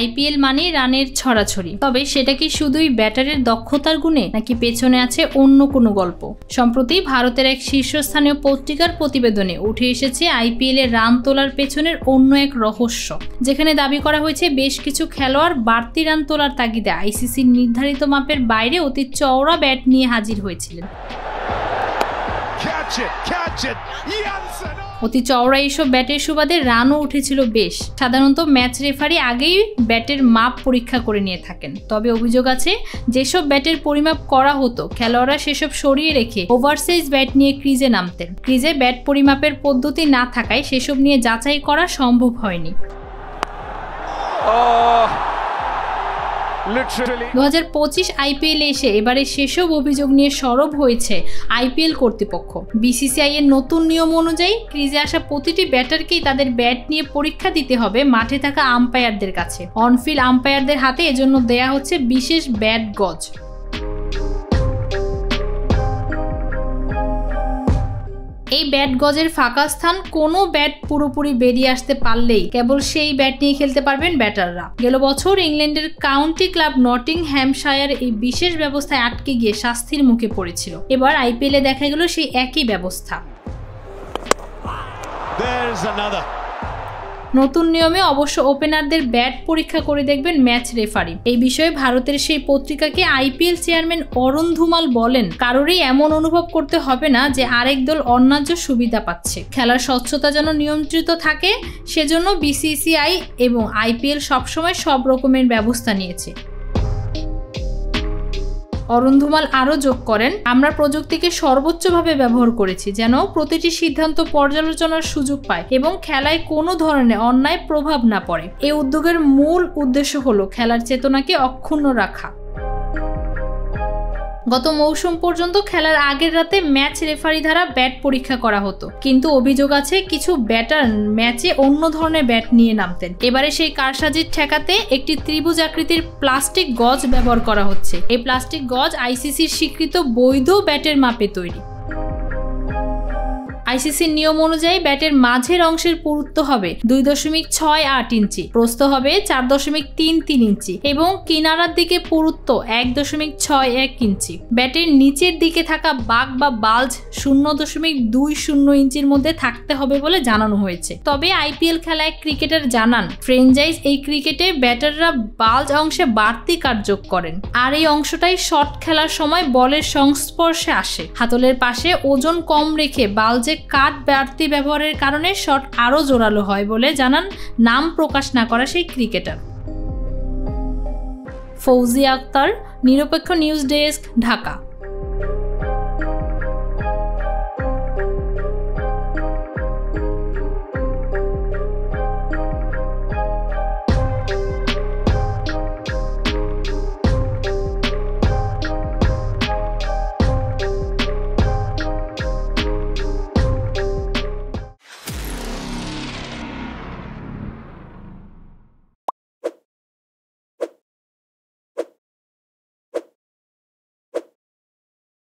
IPL মানে রানের ছড়াছড়ি। তবে সেটা কি শুধুই ব্যাটারের দক্ষতার গুণে, নাকি পেছনে আছে অন্য কোনো গল্প? সম্প্রতি ভারতের এক শীর্ষস্থানীয় পত্রিকার প্রতিবেদনে উঠে এসেছে আইপিএল এর রান তোলার পেছনের অন্য এক রহস্য, যেখানে দাবি করা হয়েছে বেশ কিছু খেলোয়াড় বাড়তি রান তোলার তাগিদে আইসিসির নির্ধারিত মাপের বাইরে অতি চওড়া ব্যাট নিয়ে হাজির হয়েছিলেন। অতি চওড়া এইসব ব্যাটের সুবাদে রানও উঠেছিল বেশ। সাধারণত ম্যাচ রেফারি আগেই ব্যাটের মাপ পরীক্ষা করে নিয়ে থাকেন। তবে অভিযোগ আছে, যেসব ব্যাটের পরিমাপ করা হতো খেলোয়াড়রা সেসব সরিয়ে রেখে ওভারসাইজ ব্যাট নিয়ে ক্রিজে নামতেন। ক্রিজে ব্যাট পরিমাপের পদ্ধতি না থাকায় সেসব নিয়ে যাচাই করা সম্ভব হয়নি। 2025 আইপিএল এসে এবারে সেসব অভিযোগ নিয়ে সরব হয়েছে আইপিএল কর্তৃপক্ষ। বিসিসিআই এর নতুন নিয়ম অনুযায়ী ক্রিজে আসা প্রতিটি ব্যাটারকেই তাদের ব্যাট নিয়ে পরীক্ষা দিতে হবে মাঠে থাকা আম্পায়ারদের কাছে। অনফিল্ড আম্পায়ারদের হাতে এজন্য দেয়া হচ্ছে বিশেষ ব্যাট গজ। এই ব্যাট গজের ফাঁকা স্থান কোনো ব্যাট পুরোপুরি বেরিয়ে আসতে পারলেই কেবল সেই ব্যাট নিয়ে খেলতে পারবেন ব্যাটাররা। গেল বছর ইংল্যান্ডের কাউন্টি ক্লাব নটিংহ্যামশায়ার এই বিশেষ ব্যবস্থায় আটকে গিয়ে শাস্তির মুখে পড়েছিল। এবার আইপিএলে দেখা গেল সেই একই ব্যবস্থা। নতুন নিয়মে অবশ্য ওপেনারদের ব্যাট পরীক্ষা করে দেখবেন ম্যাচ রেফারি। এই বিষয়ে ভারতের সেই পত্রিকাকে আইপিএল চেয়ারম্যান অরুণ ধুমাল বলেন, কারোরই এমন অনুভব করতে হবে না যে আরেক দল অন্যায্য সুবিধা পাচ্ছে। খেলার স্বচ্ছতা যেন নিয়ন্ত্রিত থাকে, সেজন্য বিসিসিআই এবং আইপিএল সবসময় সব রকমের ব্যবস্থা নিয়েছে। অরুণ ধুমাল আরও যোগ করেন, আমরা প্রযুক্তিকে সর্বোচ্চভাবে ব্যবহার করেছি যেন প্রতিটি সিদ্ধান্ত পর্যালোচনার সুযোগ পায় এবং খেলায় কোনো ধরনের অন্যায় প্রভাব না পড়ে। এই উদ্যোগের মূল উদ্দেশ্য হলো খেলার চেতনাকে অক্ষুণ্ণ রাখা। গত মৌসুম পর্যন্ত খেলার আগের রাতে ম্যাচ রেফারি দ্বারা ব্যাট পরীক্ষা করা হতো, কিন্তু অভিযোগ আছে কিছু ব্যাটার ম্যাচে অন্য ধরনের ব্যাট নিয়ে নামতেন। এবারে সেই কারসাজি ঠেকাতে একটি ত্রিভুজ আকৃতির প্লাস্টিক গজ ব্যবহার করা হচ্ছে। এই প্লাস্টিক গজ আইসিসির স্বীকৃত বৈধ ব্যাটের মাপে তৈরি। আইসিসির নিয়ম অনুযায়ী ব্যাটের মাঝের অংশের পুরুত্ব হবে 2.68 ইঞ্চি, প্রস্থ হবে 4.33 ইঞ্চি এবং কিনারার দিকে পুরুত্ব 1.61 ইঞ্চি। ব্যাটের নিচের দিকে থাকা বাঁক বা বাল্জ 0.20 ইঞ্চির মধ্যে থাকতে হবে বলে জানানো হয়েছে। তবে আইপিএল খেলায় ক্রিকেটার জানান, ফ্র্যাঞ্চাইজ এই ক্রিকেটে ব্যাটাররা বাল্জ অংশে বাড়তি কাট যোগ করেন, আর এই অংশটাই শট খেলার সময় বলের সংস্পর্শে আসে। হাতলের পাশে ওজন কম রেখে বাল্জে কাট বাড়তি ব্যবহারের কারণে শট আরো জোরালো হয় বলে জানান নাম প্রকাশ না করা সেই ক্রিকেটার। ফৌজিয়া আক্তার, নিরপেক্ষ নিউজ ডেস্ক, ঢাকা।